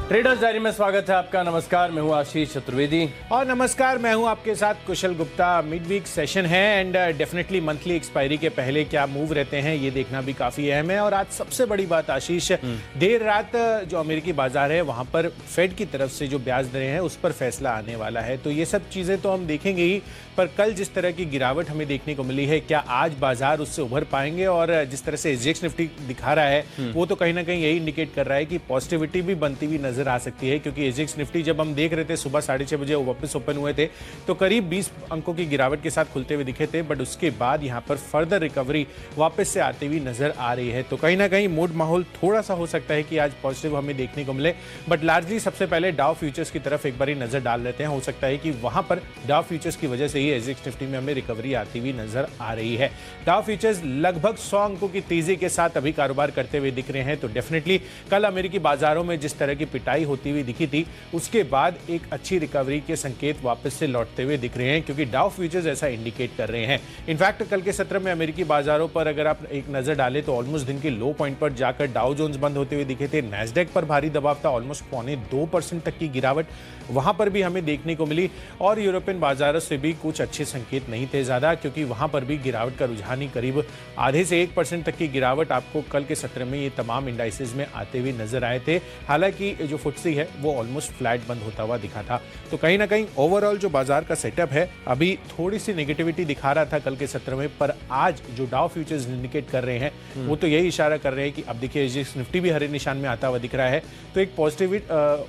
Traders diary में स्वागत है आपका। नमस्कार, मैं हूं आशीष चतुर्वेदी और नमस्कार, मैं हूं आपके साथ कुशल गुप्ता। मिड वीक सेशन है एंड डेफिनेटली मंथली एक्सपायरी के पहले क्या मूव रहते हैं ये देखना भी काफी अहम है। और आज सबसे बड़ी बात आशीष, देर रात जो अमेरिकी बाजार है वहां पर फेड की तरफ से जो ब्याज दरें हैं उस पर फैसला आने वाला है। तो ये सब चीजें तो हम देखेंगे ही, पर कल जिस तरह की गिरावट हमें देखने को मिली है, क्या आज बाजार उससे उभर पाएंगे? और जिस तरह से एसजीएक्स निफ्टी दिखा रहा है वो तो कहीं ना कहीं यही इंडिकेट कर रहा है कि पॉजिटिविटी भी बनती हुई नजर आ सकती है। क्योंकि एसजीएक्स निफ्टी जब हम देख रहे थे सुबह 6:30 बजे वापस ओपन हुए थे तो करीब 20 अंकों की गिरावट के साथ खुलते हुए दिखे थे, बट उसके बाद यहां पर फर्दर रिकवरी वापस से आती हुई नजर आ रही है। तो कहीं ना कहीं मूड माहौल थोड़ा सा हो सकता है कि आज पॉजिटिव हमें देखने को मिले, बट लार्जली सबसे पहले डाउ फ्यूचर्स की तरफ एक बार नजर डाल लेते हैं। हो सकता है कि वहां पर डाउ फ्यूचर्स की वजह से ही एसजीएक्स निफ्टी में हमें रिकवरी आती हुई नजर आ रही है। डाउ फ्यूचर्स लगभग 100 अंकों की तेजी के साथ अभी कारोबार करते हुए दिख रहे हैं। तो डेफिनेटली कल अमेरिकी बाजारों में जिस तरह की पिटाई होती हुई दिखी थी उसके बाद एक अच्छी रिकवरी के संकेत वापस से लौटते हुए दिख रहे हैं, क्योंकि डाउ फ्यूचर्स ऐसा इंडिकेट कर रहे हैं। इनफैक्ट कल के सत्र में अमेरिकी बाजारों पर अगर आप एक नजर डालें तो ऑलमोस्ट दिन के लो पॉइंट पर जाकर डाउ जोन्स बंद होते हुए दिखे थे। नैस्डैक पर भारी दबाव था, ऑलमोस्ट 0.25% तक की गिरावट वहां पर भी हमें देखने को मिली। और यूरोपियन बाजारों से भी कुछ अच्छे संकेत नहीं थे ज्यादा, क्योंकि वहां पर भी गिरावट का रुझान ही करीब आधे से 1% तक की गिरावट आपको कल के सत्र में ये तमाम इंडाइसेस में आते हुए नजर आए थे। हालांकि जो फुट्सी है वो ऑलमोस्ट फ्लैट बंद होता हुआ दिखा था। तो कहीं ना कहीं ओवरऑल जो बाजार का सेटअप है अभी थोड़ी सी नेगेटिविटी दिखा रहा था कल के सत्र में, पर आज जो डाउ फ्यूचर्स इंडिकेट कर रहे हैं वो तो यही इशारा कर रहे हैं कि अब देखिए एसजीएक्स निफ्टी भी हरे निशान में आता हुआ दिख रहा है। तो एक पॉजिटिव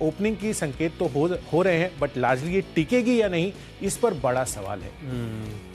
ओपनिंग की संकेत तो हो रहे हैं, बट लार्जली ये टिकेगी या नहीं इस पर बड़ा सवाल है।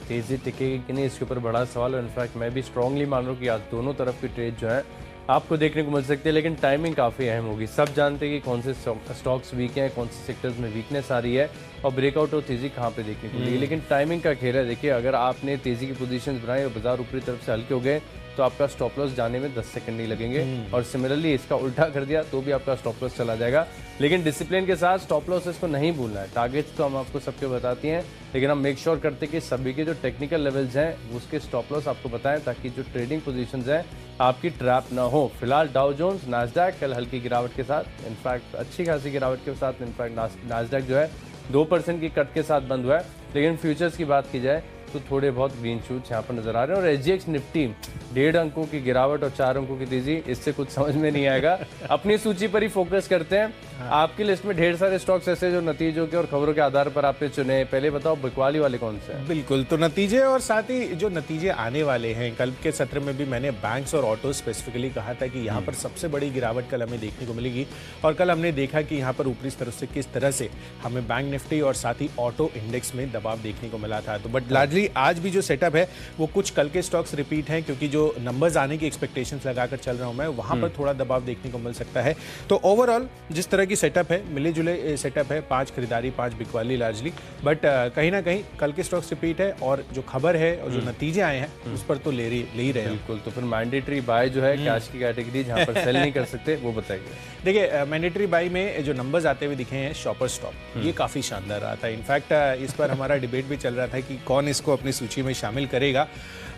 तेजी टिकेगी कि नहीं इसके ऊपर बड़ा सवाल है। इनफैक्ट मैं भी स्ट्रांगली मान रहा हूँ कि आज दोनों तरफ की ट्रेड जो है आपको देखने को मिल सकती है, लेकिन टाइमिंग काफ़ी अहम होगी। सब जानते हैं कि कौन से स्टॉक्स वीक हैं, कौन से सेक्टर्स में वीकनेस आ रही है और ब्रेकआउट और तेज़ी कहाँ पे देखने को मिलेगी। लेकिन टाइमिंग का खेल है। देखिए, अगर आपने तेज़ी की पोजीशंस बनाई और बाजार ऊपरी तरफ से हल्के हो गए तो आपका स्टॉप लॉस जाने में 10 सेकंड नहीं लगेंगे, और सिमिलरली इसका उल्टा कर दिया तो भी आपका स्टॉप लॉस चला जाएगा। लेकिन डिसिप्लिन के साथ स्टॉप लॉसेस को नहीं भूलना है। टारगेट्स तो हम आपको सबके बताती हैं, लेकिन हम मेक श्योर करते हैं कि सभी के जो टेक्निकल लेवल्स हैं उसके स्टॉप लॉस आपको बताएं, ताकि जो ट्रेडिंग पोजीशंस हैं आपकी ट्रैप ना हो। फिलहाल डाउ जोन्स, नास्डैक कल हल्की गिरावट के साथ, इनफैक्ट अच्छी खासी गिरावट के साथ, इनफैक्ट नास्डैक जो है 2% की कट के साथ बंद हुआ है। लेकिन फ्यूचर्स की बात की जाए तो थोड़े बहुत ग्रीन शूट्स यहाँ पर नजर आ रहे हैं। और एसजीएक्स निफ्टी 1.5 अंकों की गिरावट और 4 अंकों की तेजी, इससे कुछ समझ में नहीं आएगा। अपनी सूची पर ही फोकस करते हैं। आपकी लिस्ट में ढेर सारे स्टॉक्स ऐसे जो नतीजों के और खबरों के आधार पर आपने चुने। पहले बताओ बिकवाली वाले कौन से हैं? बिल्कुल, तो नतीजे और साथ ही जो नतीजे आने वाले हैं, कल के सत्र में भी मैंने बैंक्स और ऑटो स्पेसिफिकली कहा था कि यहाँ पर सबसे बड़ी गिरावट कल हमें देखने को मिलेगी। और कल हमने देखा कि यहाँ पर ऊपरी स्तर से किस तरह से हमें बैंक निफ्टी और साथ ही ऑटो इंडेक्स में दबाव देखने को मिला था। तो बट लार्जली आज भी जो सेटअप है वो कुछ कल के स्टॉक्स रिपीट हैं, क्योंकि जो नंबर्स आने की एक्सपेक्टेशंस लगाकर चल रहा हूं मैं, वहां पर थोड़ा दबाव देखने को मिल सकता है। तो ओवरऑल जिस तरह की सेटअप है, मिले जुले सेटअप है, 5 खरीदारी 5 बिकवाली लार्जली, बट कहीं ना कहीं कल के स्टॉक्स रिपीट है। और जो खबर है और जो नतीजे आए हैं उस पर तो ले ही रहे हैं। बिल्कुल, तो फिर मैंडेटरी बाय जो है कैश की कैटेगरी जहां पर सेल नहीं कर सकते वो बताइए। देखिए, मैंडेटरी बाई में जो नंबर्स आते हुए दिखे हैं शॉपर स्टॉप, ये काफी शानदार रहा था। इनफैक्ट इस पर हमारा डिबेट भी चल रहा था कि कौन इसको अपनी सूची में शामिल करेगा,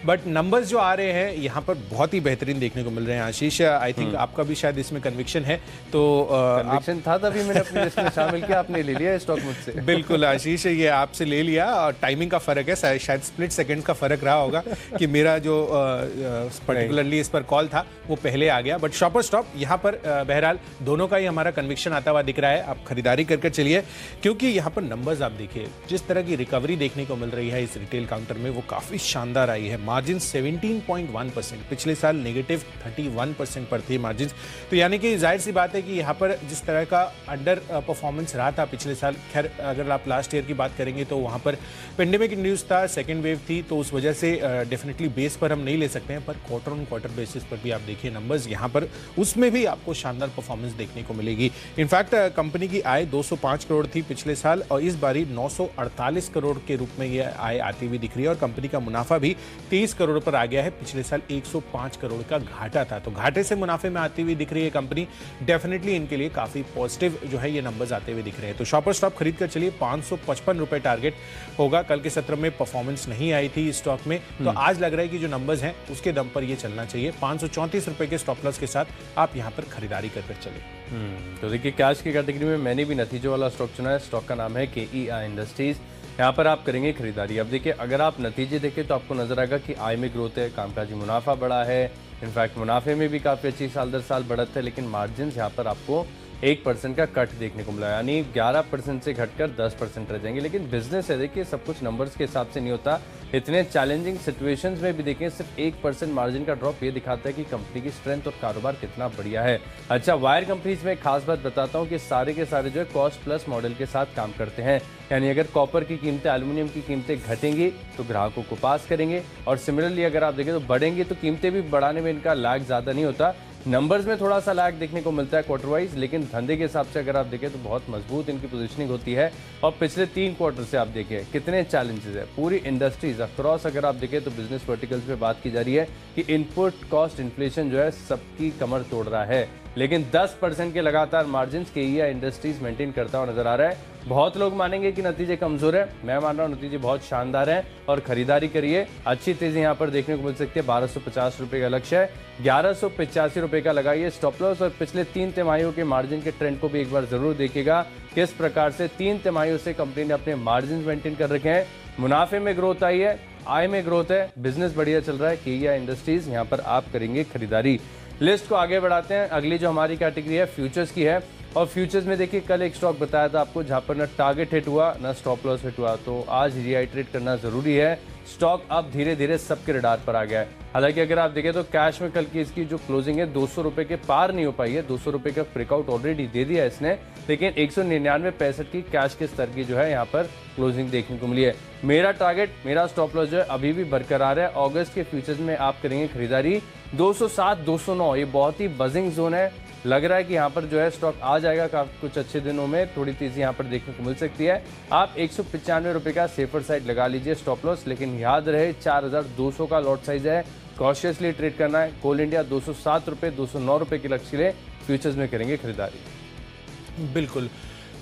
बट नंबर्स जो आ रहे हैं यहाँ पर बहुत ही बेहतरीन देखने को मिल रहे हैं। आशीष, आई थिंक आपका भी शायद इसमें कन्विक्शन है, तो कन्विक्शन था तभी मैंने अपनी लिस्ट में शामिल किया। आपने ले लिया स्टॉक मुझसे? बिल्कुल आशीष, ये आपसे ले लिया, और टाइमिंग का फर्क है, शायद स्प्लिट सेकंड का फर्क रहा होगा कि मेरा जो पर्टिकुलरली इस पर कॉल था वो पहले आ गया। बट शॉपर स्टॉप यहाँ पर बहरहाल दोनों का ही हमारा कन्विक्शन आता हुआ दिख रहा है। आप खरीदारी करके चलिए, क्योंकि यहाँ पर नंबर्स आप देखिए, जिस तरह की रिकवरी देखने को मिल रही है इस रिटेल काउंटर में वो काफी शानदार आई है। मार्जिन 17.1%, पिछले साल नेगेटिव 31% पर थे मार्जिन। तो यानी कि जाहिर सी बात है कि यहाँ पर जिस तरह का अंडर परफॉर्मेंस रहा था पिछले साल, खैर अगर आप लास्ट ईयर की बात करेंगे तो वहाँ पर पेंडेमिक इंड्यूस था, सेकेंड वेव थी, तो उस वजह से डेफिनेटली बेस पर हम नहीं ले सकते हैं, पर क्वार्टर ऑन क्वार्टर बेसिस पर भी आप देखिए नंबर्स यहाँ पर, उसमें भी आपको शानदार परफॉर्मेंस देखने को मिलेगी। इनफैक्ट कंपनी की आय 205 करोड़ थी पिछले साल, और इस बारी 948 करोड़ के रूप में यह आय आती हुई दिख रही है। और कंपनी का मुनाफा भी 123 करोड़ पर आ गया है। पिछले साल 105 करोड़ का घाटा था, तो घाटे से मुनाफे में आती हुई दिख रही है कंपनी। डेफिनेटली इनके लिए काफी पॉजिटिव जो है ये नंबर्स आते हुए दिख रहे हैं। तो शॉपर स्टॉप खरीद कर चलिए, 555 रुपए टारगेट होगा। कल के सत्र में परफॉर्मेंस नहीं आई थी इस स्टॉक में, तो आज लग रहा है कि जो नंबर्स हैं उसके दम पर ये चलना चाहिए। 534 रुपए के स्टॉप लॉस के साथ आप यहां पर खरीदारी कर चलिए। तो देखिए कैश की कैटेगरी में मैंने भी नतीजों वाला स्टॉक चुना है। स्टॉक का नाम है KEI इंडस्ट्रीज। यहाँ पर आप करेंगे खरीदारी। अब देखिए अगर आप नतीजे देखें तो आपको नजर आएगा कि आय में ग्रोथ है, कामकाजी मुनाफा बढ़ा है, इनफैक्ट मुनाफे में भी काफ़ी अच्छी साल दर साल बढ़त है, लेकिन मार्जिन यहाँ पर आपको 1% का कट देखने को मिला, यानी 11% से घटकर 10% रह जाएंगे। लेकिन बिजनेस है, देखिए सब कुछ नंबर्स के हिसाब से नहीं होता। इतने चैलेंजिंग सिचुएशंस में भी देखें सिर्फ 1% मार्जिन का ड्रॉप ये दिखाता है कि कंपनी की स्ट्रेंथ और कारोबार कितना बढ़िया है। अच्छा, वायर कंपनीज में एक खास बात बताता हूँ कि सारे के सारे जो है कॉस्ट प्लस मॉडल के साथ काम करते हैं, यानी अगर कॉपर की कीमतें, एल्यूमिनियम की कीमतें घटेंगी तो ग्राहकों को पास करेंगे, और सिमिलरली अगर आप देखें तो बढ़ेंगी तो कीमतें भी बढ़ाने में इनका लैग ज़्यादा नहीं होता। नंबर्स में थोड़ा सा लैग देखने को मिलता है क्वार्टर वाइज, लेकिन धंधे के हिसाब से अगर आप देखें तो बहुत मजबूत इनकी पोजीशनिंग होती है। और पिछले 3 क्वार्टर से आप देखें कितने चैलेंजेस है पूरी इंडस्ट्रीज अक्रॉस। अगर आप देखें तो बिजनेस वर्टिकल्स पे बात की जा रही है कि इनपुट कॉस्ट इन्फ्लेशन जो है सबकी कमर तोड़ रहा है, लेकिन 10% के लगातार मार्जिन KEI इंडस्ट्रीज मेंटेन करता हुआ नजर आ रहा है। बहुत लोग मानेंगे कि नतीजे कमजोर है, मैं मान रहा हूँ नतीजे बहुत शानदार हैं, और खरीदारी करिए। अच्छी तेजी यहाँ पर देखने को मिल सकती है। 1250 रुपए का लक्ष्य है, 1185 रुपए का लगाइए स्टॉप लॉस। और पिछले 3 तिमाहियों के मार्जिन के ट्रेंड को भी एक बार जरूर देखिएगा, किस प्रकार से 3 तिमाहियों से कंपनी ने अपने मार्जिन मेंटेन कर रखे हैं। मुनाफे में ग्रोथ आई है, आय में ग्रोथ है, बिजनेस बढ़िया चल रहा है। KEI इंडस्ट्रीज यहाँ पर आप करेंगे खरीदारी। लिस्ट को आगे बढ़ाते हैं। अगली जो हमारी कैटेगरी है फ्यूचर्स की है, और फ्यूचर्स में देखिए कल एक स्टॉक बताया था आपको जहां पर ना टारगेट हिट हुआ ना स्टॉप लॉस हिट हुआ, तो आज रिआइट्रेट करना जरूरी है। स्टॉक अब धीरे धीरे सबके रडार पर आ गया है। हालांकि अगर आप देखें तो कैश में कल की इसकी जो क्लोजिंग है 200 रुपए के पार नहीं हो पाई है। 200 रुपए का ब्रेकआउट ऑलरेडी दे दिया है इसने, लेकिन 199.65 की कैश के स्तर की जो है यहाँ पर क्लोजिंग देखने को मिली है। मेरा टारगेट, मेरा स्टॉप लॉस जो है अभी भी बरकरार है। अगस्त के फ्यूचर्स में आप करेंगे खरीदारी 207, 209, ये बहुत ही बजिंग जोन है। लग रहा है कि यहाँ पर जो है स्टॉक आ जाएगा काफी कुछ अच्छे दिनों में, थोड़ी तेजी यहाँ पर देखने को मिल सकती है। आप 195 रुपए का सेफर साइड लगा लीजिए स्टॉप लॉस, लेकिन याद रहे 4200 का लॉट साइज है, कॉशियसली ट्रेड करना है। कोल इंडिया 207 रुपए, 209 रुपए के लक्ष्य ले फ्यूचर्स में करेंगे खरीदारी। बिल्कुल,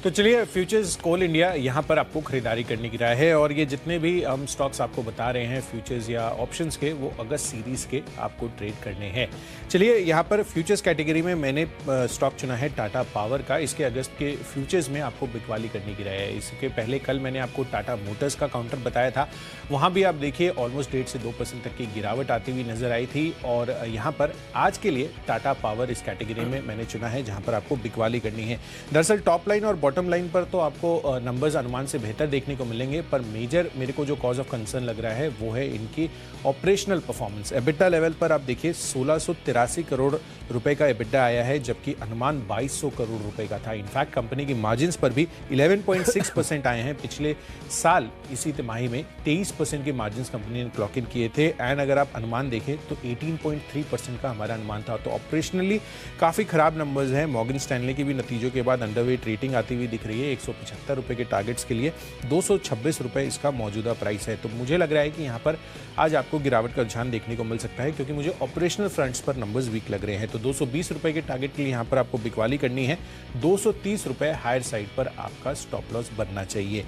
तो चलिए फ्यूचर्स कोल इंडिया यहाँ पर आपको खरीदारी करने की राय है। और ये जितने भी हम स्टॉक्स आपको बता रहे हैं फ्यूचर्स या ऑप्शंस के, वो अगस्त सीरीज के आपको ट्रेड करने हैं। चलिए यहाँ पर फ्यूचर्स कैटेगरी में मैंने स्टॉक चुना है टाटा पावर का। इसके अगस्त के फ्यूचर्स में आपको बिकवाली करने की राय है। इसके पहले कल मैंने आपको टाटा मोटर्स का काउंटर बताया था, वहाँ भी आप देखिए ऑलमोस्ट 1.5 से 2% तक की गिरावट आती हुई नजर आई थी। और यहाँ पर आज के लिए टाटा पावर इस कैटेगरी में मैंने चुना है जहाँ पर आपको बिकवाली करनी है। दरअसल टॉप लाइन और बॉटम लाइन पर तो आपको नंबर्स अनुमान से बेहतर देखने को मिलेंगे, पर मेजर मेरे को जो कॉज ऑफ कंसर्न लग रहा है वो है इनकी ऑपरेशनल परफॉर्मेंस। एबिटा लेवल पर आप देखिए 1683 करोड़ रुपए का एबिटा आया है, जबकि अनुमान 2200 करोड़ रुपए का था। इनफैक्ट कंपनी की मार्जिन्स पर भी 11.6% आए हैं। पिछले साल इसी तिमाही में 23% के मार्जिन्स कंपनी ने क्लॉक इन किए थे, एंड अगर आप अनुमान देखें तो 18.3% का हमारा अनुमान था। तो ऑपरेशनली काफी खराब नंबर्स हैं। मॉर्गन स्टैनले की भी नतीजों के बाद अंडरवेट रेटिंग आती हुई दिख रही है। 175 रुपए के टारगेट्स के लिए 226 रुपए इसका मौजूदा प्राइस है। तो मुझे लग रहा है कि यहाँ पर आज आपको गिरावट का रुझान देखने को मिल सकता है, क्योंकि मुझे ऑपरेशनल फ्रंट्स पर नंबर्स वीक लग रहे हैं। तो 220 रुपए के टारगेट के लिए यहाँ पर आपको बिकवाली करनी है। 230 रुपए हायर साइड पर आपका स्टॉप लॉस बनना चाहिए।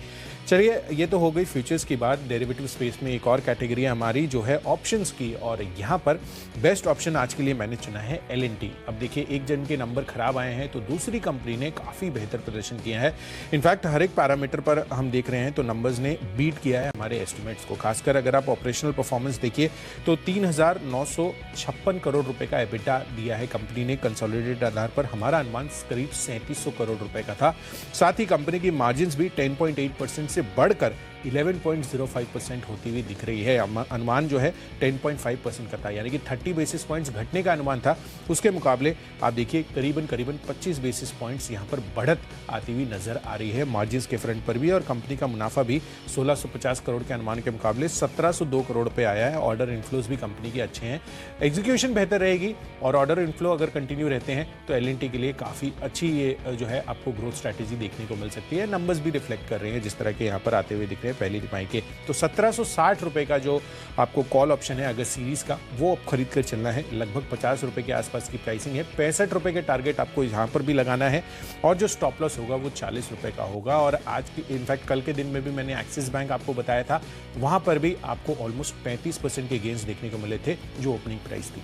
चलिए, ये तो हो गई फ्यूचर्स की बात। डेरिवेटिव स्पेस में एक और कैटेगरी है हमारी जो है ऑप्शंस की, और यहाँ पर बेस्ट ऑप्शन आज के लिए मैंने चुना है L&T। अब देखिए एक जन के नंबर खराब आए हैं तो दूसरी कंपनी ने काफ़ी बेहतर प्रदर्शन किया है। इनफैक्ट हर एक पैरामीटर पर हम देख रहे हैं तो नंबर्स ने बीट किया है हमारे एस्टिमेट्स को। खासकर अगर आप ऑपरेशनल परफॉर्मेंस देखिए तो 3956 करोड़ रुपए का एबिटा दिया है कंपनी ने कंसोलिडेटेड आधार पर। हमारा अनुमान करीब 3700 करोड़ रुपए का था। साथ ही कंपनी की मार्जिन्स भी 10.8% से बढ़कर 11.05% होती हुई दिख रही है। अनुमान जो है 10.5% का था, यानी कि 30 बेसिस पॉइंट्स घटने का अनुमान था, उसके मुकाबले आप देखिए करीबन 25 बेसिस पॉइंट्स यहाँ पर बढ़त आती हुई नजर आ रही है मार्जिन्स के फ्रंट पर भी। और कंपनी का मुनाफा भी 1650 करोड़ के अनुमान के मुकाबले 1702 करोड़ पे आया है। ऑर्डर इनफ्लोज भी कंपनी के अच्छे हैं, एग्जीक्यूशन बेहतर रहेगी और ऑर्डर इनफ्लो अगर कंटिन्यू रहते हैं तो L&T के लिए काफ़ी अच्छी ये जो है आपको ग्रोथ स्ट्रैटेजी देखने को मिल सकती है। नंबर्स भी रिफ्लेक्ट कर रहे हैं जिस तरह के यहाँ पर आते हुए दिख रहे हैं। हैं पहली तिमाही के। तो 1760 रुपये का जो आपको कॉल ऑप्शन है अगस्त सीरीज का, वो अब खरीद कर चलना है। लगभग 50 रुपये के आसपास की प्राइसिंग है। 65 रुपये के टारगेट आपको यहाँ पर भी लगाना है और जो स्टॉप लॉस होगा वो 40 रुपये का होगा। और आज की इनफैक्ट कल के दिन में भी मैंने एक्सिस बैंक आपको बताया था, वहाँ पर भी आपको ऑलमोस्ट 35% के गेंस देखने को मिले थे जो ओपनिंग प्राइस थी।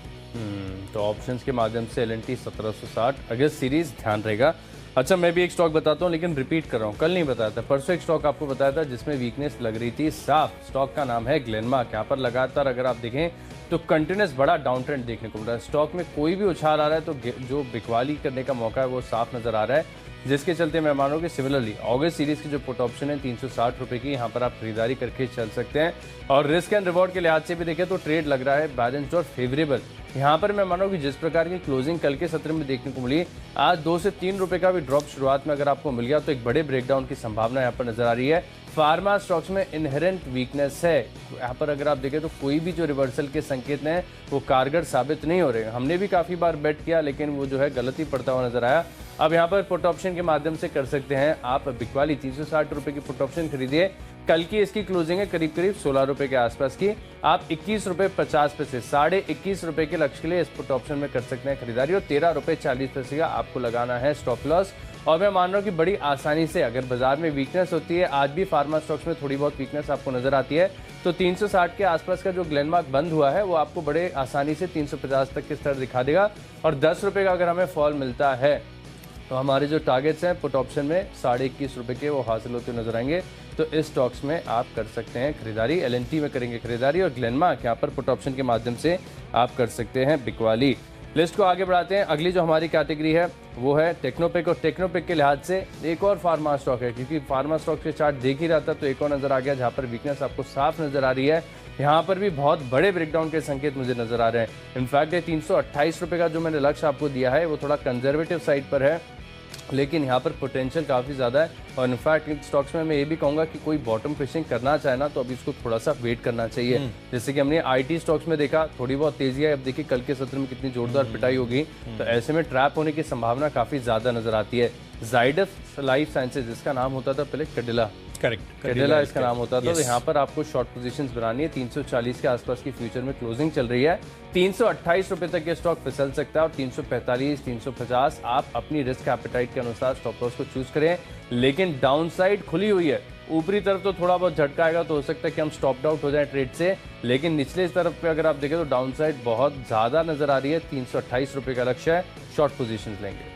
तो ऑप्शंस के माध्यम से L&T 1760 अगस्त सीरीज ध्यान रहेगा। अच्छा, मैं भी एक स्टॉक बताता हूँ लेकिन रिपीट कर रहा हूँ, कल नहीं बताया था, परसों एक स्टॉक आपको बताया था जिसमें वीकनेस लग रही थी साफ। स्टॉक का नाम है ग्लेनमार्क। यहाँ पर लगातार अगर आप देखें तो कंटिन्यूस बड़ा डाउन ट्रेंड देखने को मिल रहा है। स्टॉक में कोई भी उछाल आ रहा है तो जो बिकवाली करने का मौका है वो साफ नजर आ रहा है, जिसके चलते मैं मान रहा हूँ कि सिमिलरली ऑगस्ट सीरीज की जो पुट ऑप्शन है 360 रुपये की, यहाँ पर आप खरीदारी करके चल सकते हैं। और रिस्क एंड रिवॉर्ड के लिहाज से भी देखें तो ट्रेड लग रहा है बैलेंस्ड और फेवरेबल। यहाँ पर मैं मान रहा हूँ कि जिस प्रकार की क्लोजिंग कल के सत्र में देखने को मिली, आज 2 से 3 रुपये का भी ड्रॉप शुरुआत में अगर आपको मिल गया तो एक बड़े ब्रेकडाउन की संभावना यहाँ पर नजर आ रही है। फार्मा स्टॉक्स में इनहेरेंट वीकनेस है, यहाँ पर अगर आप देखें तो कोई भी जो रिवर्सल के संकेत हैं वो कारगर साबित नहीं हो रहे। हमने भी काफ़ी बार बेट किया लेकिन वो जो है गलत ही पड़ता हुआ नजर आया। अब यहाँ पर पुट ऑप्शन के माध्यम से कर सकते हैं आप बिकवाली। 360 रुपये की पुट ऑप्शन खरीदिए। कल की इसकी क्लोजिंग है करीब 16 रुपये के आसपास की। आप 21 रुपये 50 पैसे 21.5 रुपये के लक्ष्य के लिए इस पुट ऑप्शन में कर सकते हैं खरीदारी। और 13 रुपये 40 पैसे का आपको लगाना है स्टॉप लॉस। और मैं मान रहा हूँ कि बड़ी आसानी से अगर बाजार में वीकनेस होती है, आज भी फार्मा स्टॉक्स में थोड़ी बहुत वीकनेस आपको नजर आती है, तो 360 के आसपास का जो ग्लेनमार्क बंद हुआ है वो आपको बड़े आसानी से 350 तक के स्तर दिखा देगा। और 10 रुपये का अगर हमें फॉल मिलता है तो हमारे जो टारगेट्स हैं पुट ऑप्शन में 21.5 रुपये के वो हासिल होते नजर आएंगे। तो इस स्टॉक्स में आप कर सकते हैं खरीदारी। L&T में करेंगे खरीदारी और ग्लेनमार्क यहाँ पर पुट ऑप्शन के माध्यम से आप कर सकते हैं बिकवाली। लिस्ट को आगे बढ़ाते हैं। अगली जो हमारी कैटेगरी है वो है टेक्नोपिक। और टेक्नोपिक के लिहाज से एक और फार्मा स्टॉक है, क्योंकि फार्मा स्टॉक के चार्ट देख ही रहा था तो एक और नजर आ गया जहाँ पर वीकनेस आपको साफ नजर आ रही है। यहाँ पर भी बहुत बड़े ब्रेकडाउन के संकेत मुझे नजर आ रहे हैं। इनफैक्ट 328 रुपये का जो मैंने लक्ष्य आपको दिया है वो थोड़ा कंजर्वेटिव साइड पर है, लेकिन यहाँ पर पोटेंशियल काफ़ी ज़्यादा है। और इनफैक्ट स्टॉक्स में मैं ये भी कहूँगा कि कोई बॉटम फिशिंग करना चाहे ना तो अभी इसको थोड़ा सा वेट करना चाहिए। जैसे कि हमने IT स्टॉक्स में देखा थोड़ी बहुत तेजी है, अब देखिए कल के सत्र में कितनी जोरदार पिटाई होगी, तो ऐसे में ट्रैप होने की संभावना काफ़ी ज़्यादा नजर आती है। जाइडस लाइफ साइंसेज, जिसका नाम होता था पहले कैडिला, कैडिला इसका नाम होता था। तो यहाँ पर आपको शॉर्ट पोजीशंस बनानी है। 340 के आसपास की फ्यूचर में क्लोजिंग चल रही है। 328 रुपये तक ये स्टॉक फिसल सकता है और 345, 350 आप अपनी रिस्क एपेटाइट के अनुसार स्टॉप लॉस को चूज करें। लेकिन डाउन साइड खुली हुई है, ऊपरी तरफ तो थोड़ा बहुत झटका आएगा तो हो सकता है कि हम स्टॉप आउट हो जाए ट्रेड से, लेकिन निचले तरफ पे अगर आप देखें तो डाउन साइड बहुत ज़्यादा नजर आ रही है। 328 रुपये का लक्ष्य है, शॉर्ट पोजीशंस लेंगे।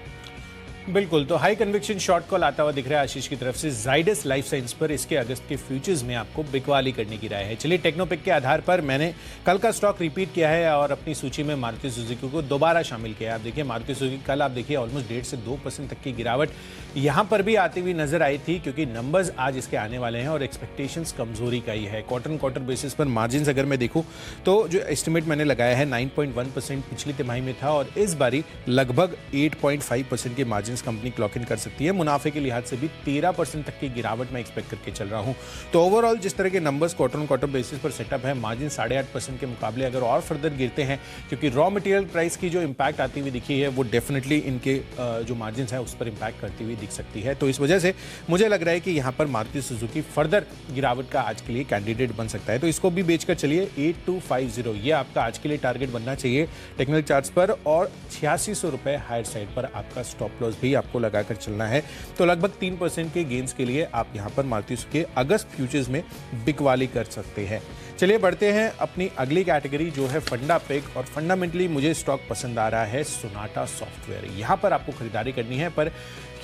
बिल्कुल, तो हाई कन्विक्शन शॉर्ट कॉल आता हुआ दिख रहा है आशीष की तरफ से जाइडस लाइफ साइंस पर। इसके अगस्त के फ्यूचर्स में आपको बिकवाली करने की राय है। चलिए, टेक्नोपिक के आधार पर मैंने कल का स्टॉक रिपीट किया है और अपनी सूची में मारुति सुजुकी को दोबारा शामिल किया है। आप देखिए मारुति सुजुकी कल आप देखिए ऑलमोस्ट 1.5 से 2% तक की गिरावट यहाँ पर भी आती हुई नजर आई थी, क्योंकि नंबर्स आज इसके आने वाले हैं और एक्सपेक्टेशंस कमजोरी का ही है। क्वार्टर बेसिस पर मार्जिन अगर मैं देखूँ तो जो एस्टिमेट मैंने लगाया है 9.1% पिछली तिमाही में था और इस बारी लगभग 8.5% के मार्जिन कंपनी क्लॉक इन कर सकती है। मुनाफे के लिहाज से भी 13% तक की गिरावट मैं एक्सपेक्ट करके चल रहा हूं। तो ओवरऑल जिस तरह के नंबर्स क्वार्टर बेसिस पर सेटअप है, मार्जिन 8.5% के मुकाबले अगर और फर्दर गिरते हैं, क्योंकि रॉ मटेरियल प्राइस की जो इंपैक्ट आती हुई दिखी है वो डेफिनेटली इनके जो मार्जिन है उस पर इंपैक्ट करती हुई दिख सकती है। तो इस वजह से मुझे लग रहा है कि यहाँ पर मारुति सुजुकी फर्दर गिरावट का आज के लिए कैंडिडेट बन सकता है। तो इसको भी बेचकर चलिए 8250, ये आपका आज के लिए टारगेट बनना चाहिए टेक्निकल चार्ट्स पर। और 8600 रुपये हायर साइड पर आपका स्टॉप लॉस भी आपको लगाकर चलना है। तो लगभग 3% के गेंस के लिए आप यहां पर मारुति सुजुकी के अगस्त फ्यूचर्स में बिकवाली कर सकते हैं। चलिए बढ़ते हैं अपनी अगली कैटेगरी जो है फंडा पिक। और फंडामेंटली मुझे स्टॉक पसंद आ रहा है सोनाटा सॉफ्टवेयर। यहां पर आपको खरीदारी करनी है, पर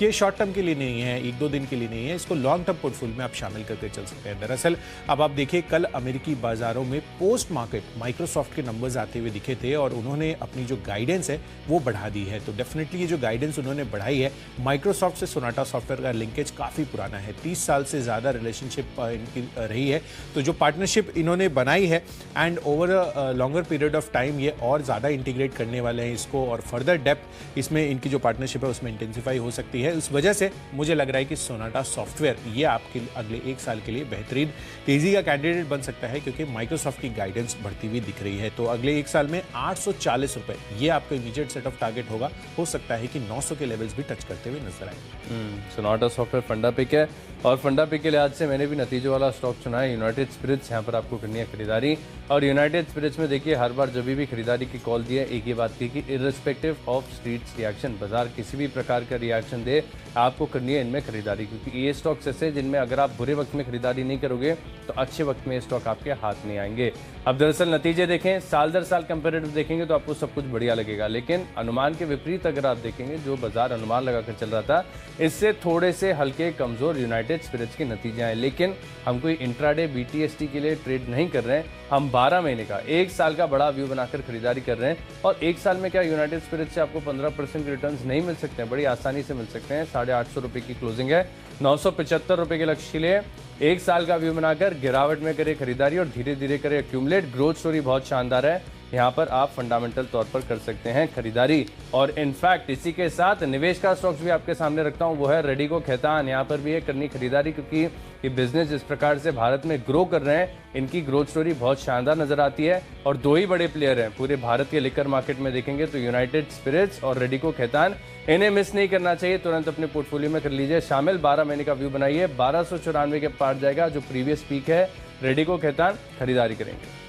ये शॉर्ट टर्म के लिए नहीं है, 1-2 दिन के लिए नहीं है, इसको लॉन्ग टर्म पोर्टफोलियो में आप शामिल करके चल सकते हैं। दरअसल अब आप देखिए कल अमेरिकी बाजारों में पोस्ट मार्केट माइक्रोसॉफ्ट के नंबर्स आते हुए दिखे थे और उन्होंने अपनी जो गाइडेंस है वो बढ़ा दी है। तो डेफिनेटली ये जो गाइडेंस उन्होंने बढ़ाई है, माइक्रोसॉफ्ट से सोनाटा सॉफ्टवेयर का लिंकेज काफ़ी पुराना है, 30 साल से ज़्यादा रिलेशनशिप इनकी रही है। तो जो पार्टनरशिप इन्होंने बनाई है and over a longer period of time ये और ज़्यादा इंटीग्रेट करने वाले हैं इसको, और फर्दर डेप्थ इसमें इनकी जो पार्टनरशिप है उसमें इंटेंसिफाई हो सकती है। है। उस वजह से मुझे लग रहा है कि सोनाटा सॉफ्टवेयर ये आपके अगले 1 साल के लिए बेहतरीन तेजी का कैंडिडेट बन सकता है, क्योंकि माइक्रोसॉफ्ट की गाइडेंस बढ़ती हुई दिख रही है। तो अगले 1 साल में 840 रुपए ये आपका इमीडिएट सेट ऑफ टारगेट होगा। हो सकता है कि 900 के लेवल्स भी टच करते हुए नजर आए। सोनाटा सॉफ्टवेयर फंडा पिक है, और फंडा पिक के लिहाज से मैंने भी नतीजों वाला स्टॉक चुना है, यूनाइटेड स्पिरिट्स। यहाँ पर आपको करनी है खरीदारी, और यूनाइटेड स्पिरिट्स में देखिए हर बार जब भी खरीदारी की कॉल दी है एक ही बात की कि इर्रिस्पेक्टिव ऑफ स्ट्रीट्स रिएक्शन, बाजार किसी भी प्रकार का रिएक्शन दे आपको करनी है इनमें खरीदारी, क्योंकि ये स्टॉक्स ऐसे जिनमें अगर आप बुरे वक्त में खरीदारी नहीं करोगे तो अच्छे वक्त में ये स्टॉक आपके हाथ नहीं आएंगे। अब दरअसल नतीजे देखें, साल दर साल कंपेरेटिव देखेंगे तो आपको सब कुछ बढ़िया लगेगा, लेकिन अनुमान के विपरीत अगर आप देखेंगे जो बाजार अनुमान लगाकर चल रहा था इससे थोड़े से हल्के कमजोर यूनाइटेड स्पिरिट्स के नतीजे आए। लेकिन हम कोई इंट्राडे बीटीएसटी के लिए ट्रेड नहीं कर रहे हैं, हम 12 महीने का 1 साल का बड़ा व्यू बनाकर खरीदारी कर रहे हैं। और 1 साल में क्या यूनाइटेड स्पिरिट्स से आपको 15% रिटर्न्स नहीं मिल सकते हैं? बड़ी आसानी से मिल सकते हैं। 850 रुपये की क्लोजिंग है, 975 रुपये के लक्ष्य के लिए 1 साल का व्यू बनाकर गिरावट में करे खरीदारी और धीरे धीरे करे एक्यूमुलेट। ग्रोथ स्टोरी बहुत शानदार है, यहाँ पर आप फंडामेंटल तौर पर कर सकते हैं खरीदारी। और इनफैक्ट इसी के साथ निवेश का स्टॉक्स भी आपके सामने रखता हूँ, वो है रेडिको खैतान। यहाँ पर भी है करनी खरीदारी, क्योंकि ये बिजनेस जिस प्रकार से भारत में ग्रो कर रहे हैं इनकी ग्रोथ स्टोरी बहुत शानदार नजर आती है। और 2 ही बड़े प्लेयर हैं पूरे भारत के लिकर मार्केट में देखेंगे तो यूनाइटेड स्पिरिट्स और रेडिको खैतान, इन्हें मिस नहीं करना चाहिए, तुरंत अपने पोर्टफोलियो में कर लीजिए शामिल। 12 महीने का व्यू बनाइए, 1294 के पार जाएगा जो प्रीवियस पीक है। रेडिको खैतान खरीदारी करेंगे।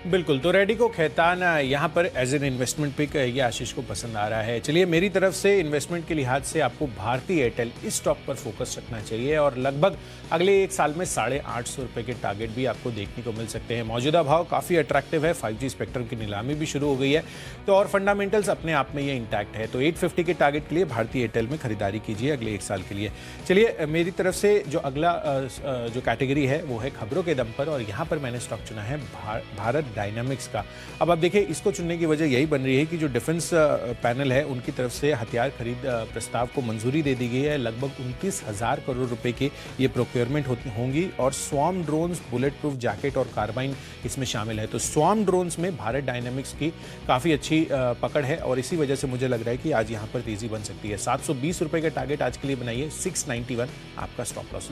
बिल्कुल, तो रेडिको खैतान यहाँ पर एज एन इन्वेस्टमेंट पिक ये आशीष को पसंद आ रहा है। चलिए, मेरी तरफ से इन्वेस्टमेंट के लिहाज से आपको भारती एयरटेल इस स्टॉक पर फोकस रखना चाहिए, और लगभग अगले 1 साल में 850 रुपये के टारगेट भी आपको देखने को मिल सकते हैं। मौजूदा भाव काफ़ी अट्रैक्टिव है, 5G स्पेक्ट्रम की नीलामी भी शुरू हो गई है, तो और फंडामेंटल्स अपने आप में ये इंटैक्ट है। तो 850 के टारगेट के लिए भारती एयरटेल में खरीदारी कीजिए अगले 1 साल के लिए। चलिए, मेरी तरफ से जो अगला जो कैटेगरी है वो है खबरों के दम पर, और यहाँ पर मैंने स्टॉक चुना है भारत डायनामिक्स का। अब आप देखिए, इसको चुनने की वजह यही बन रही है कि जो डिफेंस पैनल है उनकी तरफ से हथियार खरीद प्रस्ताव को मंजूरी दे दी गई है। लगभग 29,000 करोड़ रुपए की ये प्रोक्योरमेंट होंगी, और swarm drones, bullet proof jacket और कार्बाइन इसमें शामिल है। तो स्वॉर्म ड्रोन्स में भारत डायनामिक्स की काफ़ी अच्छी पकड़ है, और इसी वजह से मुझे लग रहा है कि आज यहाँ पर तेजी बन सकती है। 720 रुपये का टारगेट आज के लिए बनाइए, 691 आपका स्टॉप लॉस।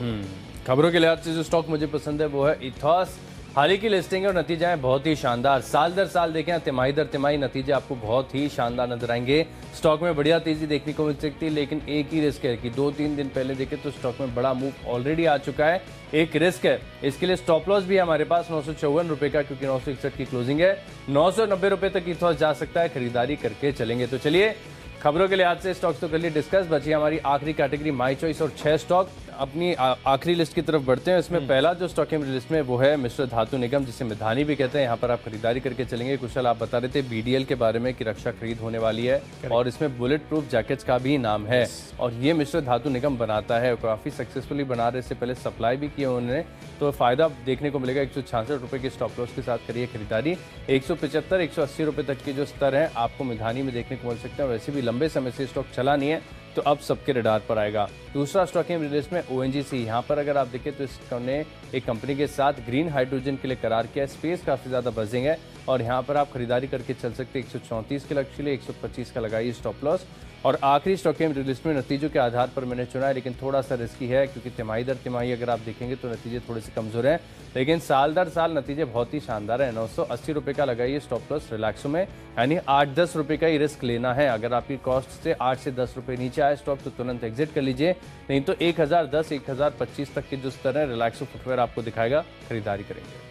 खबरों के लिहाज से जो स्टॉक मुझे पसंद है वो है इथॉस। हाल ही की लिस्टिंग और नतीजे हैं बहुत ही शानदार, साल दर साल देखें तिमाही दर तिमाही नतीजे आपको बहुत ही शानदार नजर आएंगे। स्टॉक में बढ़िया तेजी देखने को मिल सकती है, लेकिन एक ही रिस्क है कि 2-3 दिन पहले देखें तो स्टॉक में बड़ा मूव ऑलरेडी आ चुका है। एक रिस्क है, इसके लिए स्टॉप लॉस भी है हमारे पास 954 रुपये का, क्योंकि 961 की क्लोजिंग है। 990 रुपये तक इथॉस जा सकता है, खरीदारी करके चलेंगे। तो चलिए, खबरों के लिहाज से स्टॉक्स तो कर लिए डिस्कस, बची हमारी आखिरी कैटेगरी माई चॉइस, और 6 स्टॉक अपनी आखिरी लिस्ट की तरफ बढ़ते हैं। इसमें पहला जो स्टॉक है लिस्ट में वो है मिश्र धातु निगम, जिसे मिधानी भी कहते हैं। यहाँ पर आप खरीदारी करके चलेंगे। कुशल, आप बता रहे थे बीडीएल के बारे में कि रक्षा खरीद होने वाली है, और इसमें बुलेट प्रूफ जैकेट्स का भी नाम है, और ये मिश्र धातु निगम बनाता है, काफ़ी सक्सेसफुली बना रहे। इससे पहले सप्लाई भी किया उन्होंने, तो फायदा देखने को मिलेगा। 166 रुपये की स्टॉप लॉस के साथ करिए खरीदारी। 175, 180 रुपये तक के जो स्तर है आपको मिधानी में देखने को मिल सकते हैं। वैसे भी लंबे समय से स्टॉक चला नहीं है, तो अब सबके रडार पर आएगा। दूसरा स्टॉक है लिस्ट में ONGC। यहाँ पर अगर आप देखें तो इसने एक कंपनी के साथ ग्रीन हाइड्रोजन के लिए करार किया है। स्पेस काफ़ी ज़्यादा बजिंग है, और यहाँ पर आप खरीदारी करके चल सकते हैं। 134 के लक्ष्य के लिए 125 का लगाइए स्टॉप लॉस। और आखिरी स्टॉक है लिस्ट में नतीजों के आधार पर मैंने चुना है, लेकिन थोड़ा सा रिस्की है, क्योंकि तिमाही दर तिमाही अगर आप देखेंगे तो नतीजे थोड़े से कमजोर हैं, लेकिन साल दर साल नतीजे बहुत ही शानदार है। 980 रुपये का लगाइए स्टॉप लॉस रिलैक्सो में, यानी 8-10 रुपये का ही रिस्क लेना है। अगर आपकी कॉस्ट से 8 से 10 रुपये नीचे आए स्टॉक तो तुरंत एग्जिट कर लीजिए, नहीं तो 1010, 1025 तक के जो स्तर है रिलैक्सो फुटवेयर आपको दिखाएगा, खरीदारी करेंगे।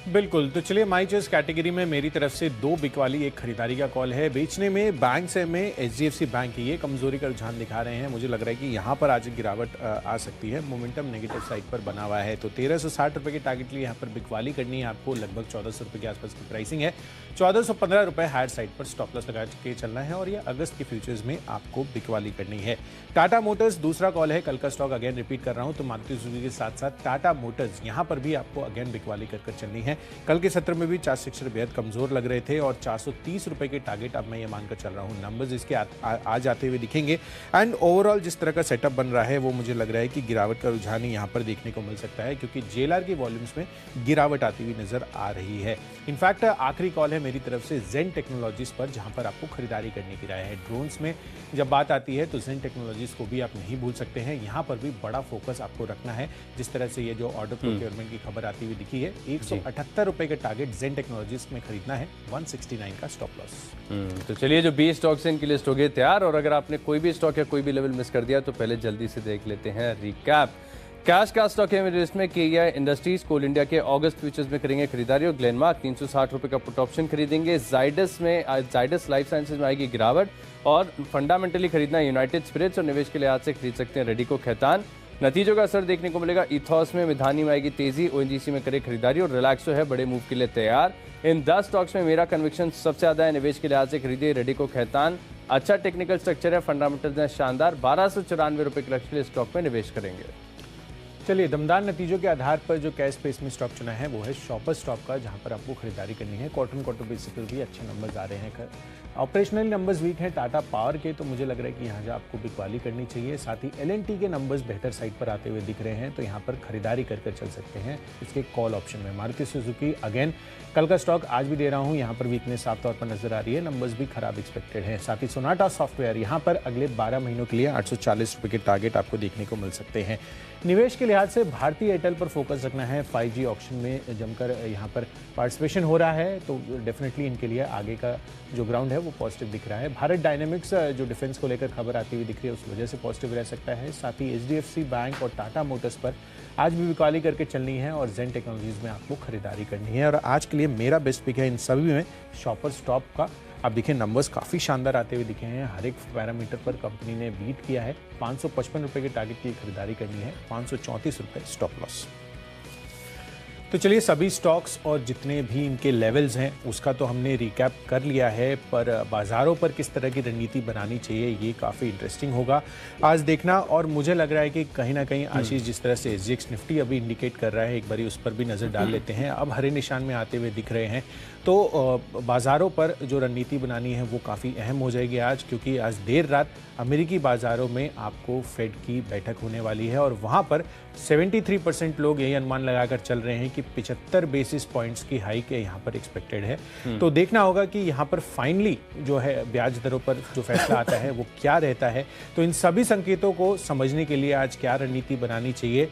बिल्कुल, तो चलिए, माई चॉइस कैटेगरी में मेरी तरफ से 2 बिक वाली एक खरीदारी का कॉल है। बेचने में बैंक से में HDFC बैंक ये कमजोरी का रुझान दिखा रहे हैं। मुझे लग रहा है कि यहाँ पर आज गिरावट आ सकती है, मोमेंटम नेगेटिव साइड पर बना हुआ है। तो 1360 रुपये के टारगेट के लिए यहाँ पर बिकवाली करनी है आपको। लगभग 1400 रुपये के आसपास की प्राइसिंग है। 1415 रुपये हायर साइड पर स्टॉप लॉस लगा के चलना है, और ये अगस्त के फ्यूचर्स में आपको बिकवाली करनी है। टाटा मोटर्स दूसरा कॉल है। कल का स्टॉक अगेन रिपीट कर रहा हूँ, तो मारुति सुजुकी के साथ साथ टाटा मोटर्स यहाँ पर भी आपको अगेन बिकवाली कर चलनी है। हैं। कल के सत्र में भी चार्ट सेक्टर बेहद कमजोर लग रहे थे और 430 रुपए के टारगेट अब मैं ये मानकर चल रहा हूँ नंबर्स इसके आ जाते हुए दिखेंगे। एंड ओवरऑल जिस तरह का सेटअप बन रहा है वो मुझे लग रहा है कि गिरावट का रुझान यहाँ पर देखने को मिल सकता है, क्योंकि JLR की वॉल्यूम्स में गिरावट आती हुई नजर आ रही है। इनफैक्ट आखिरी कॉल है मेरी तरफ से जेन टेक्नोलॉजीज पर, जहां पर आपको खरीदारी करने की राय है। ड्रोन्स में जब बात आती है तो जेन टेक्नोलॉजीज को भी आप नहीं भूल सकते हैं। यहां पर भी बड़ा फोकस आपको रखना है। जिस तरह से ये जो ऑर्डर प्रोक्योरमेंट की खबर आती हुई दिखी है, 178 रुपए के टारगेट जेन टेक्नोलॉजीज में खरीदना है, 169 का स्टॉप लॉस। तो चलिए, जो 20 स्टॉक्स हैं इनकी लिस्ट हो गई तैयार, और अगर आपने कोई भी स्टॉक या कोई भी लेवल मिस कर दिया तो पहले जल्दी से देख लेते हैं रिकैप। कैश का स्टॉक है मेरी लिस्ट में KEI इंडस्ट्रीज, कोल इंडिया के अगस्त फ्यूचर्स में करेंगे खरीदारी और ग्लेनमार्क 360 रुपए का पुट ऑप्शन खरीदेंगे। जाइडस लाइफ साइंसेज में आएगी गिरावट, और फंडामेंटली खरीदना यूनाइटेड स्पिरिट्स, और निवेश के लिहाज से खरीद सकते हैं रेडिको खैतान। नतीजों का असर देखने को मिलेगा इथॉस में, मिधानी में आएगी तेजी, ONGC में करे खरीदारी, और रिलैक्सो है बड़े मूव के लिए तैयार। इन 10 स्टॉक्स में मेरा कन्विक्शन सबसे ज्यादा है, निवेश के लिहाज से खरीदिए रेडिको खैतान। अच्छा टेक्निकल स्ट्रक्चर है, फंडामेंटल्स हैं शानदार, 1294 रुपए के लक्ष्य के लिए स्टॉक में निवेश करेंगे। चलिए, दमदार नतीजों के आधार पर जो कैश स्पेस में स्टॉक चुना है वो है शॉपर्स स्टॉक का, जहां पर आपको खरीदारी करनी है। क्वार्टर बेसिस पर भी अच्छे नंबर्स आ रहे हैं। ऑपरेशनल नंबर्स वीक हैं टाटा पावर के, तो मुझे लग रहा है कि यहाँ आपको बिकवाली करनी चाहिए। साथ ही LNT के नंबर्स बेहतर साइड पर आते हुए दिख रहे हैं, तो यहाँ पर खरीदारी कर चल सकते हैं इसके कॉल ऑप्शन में। मारुति सुजुकी अगेन कल का स्टॉक आज भी दे रहा हूँ, यहाँ पर वीकनेस साफ तौर पर नजर आ रही है, नंबर्स भी खराब एक्सपेक्टेड है। साथ ही सोनाटा सॉफ्टवेयर यहाँ पर अगले 12 महीनों के लिए 840 रुपए के टारगेट आपको देखने को मिल सकते हैं। निवेश के लिहाज से भारतीय एयरटेल पर फोकस रखना है। 5G ऑक्शन में जमकर यहाँ पर पार्टिसिपेशन हो रहा है, तो डेफिनेटली इनके लिए आगे का जो ग्राउंड है वो पॉजिटिव दिख रहा है। भारत डायनेमिक्स जो डिफेंस को लेकर खबर आती हुई दिख रही है, उस वजह से पॉजिटिव रह सकता है। साथ ही HDFC बैंक और टाटा मोटर्स पर आज भी बिकवाली करके चलनी है, और जेन टेक्नोलॉजीज में आपको खरीदारी करनी है। और आज के लिए मेरा बेस्ट पिक है इन सभी में शॉपर स्टॉप का। आप देखिए, नंबर्स काफ़ी शानदार आते हुए दिखे हैं, हर एक पैरामीटर पर कंपनी ने बीट किया है। 555 रुपए के टारगेट की खरीदारी करनी है, 534 रुपए स्टॉप लॉस। तो चलिए, सभी स्टॉक्स और जितने भी इनके लेवल्स हैं उसका तो हमने रिकैप कर लिया है, पर बाजारों पर किस तरह की रणनीति बनानी चाहिए ये काफ़ी इंटरेस्टिंग होगा आज देखना। और मुझे लग रहा है कि कहीं ना कहीं आशीष, जिस तरह से SGX निफ्टी अभी इंडिकेट कर रहा है, एक बारी उस पर भी नज़र डाल लेते हैं। अब हरे निशान में आते हुए दिख रहे हैं, तो बाज़ारों पर जो रणनीति बनानी है वो काफ़ी अहम हो जाएगी आज, क्योंकि आज देर रात अमेरिकी बाज़ारों में आपको फेड की बैठक होने वाली है, और वहाँ पर 73% लोग यही अनुमान लगाकर चल रहे हैं कि 75 बेसिस पॉइंट्स की हाइक यहाँ पर एक्सपेक्टेड है। तो देखना होगा कि यहाँ पर फाइनली जो है ब्याज दरों पर जो फैसला आता है वो क्या रहता है। तो इन सभी संकेतों को समझने के लिए आज क्या रणनीति बनानी चाहिए।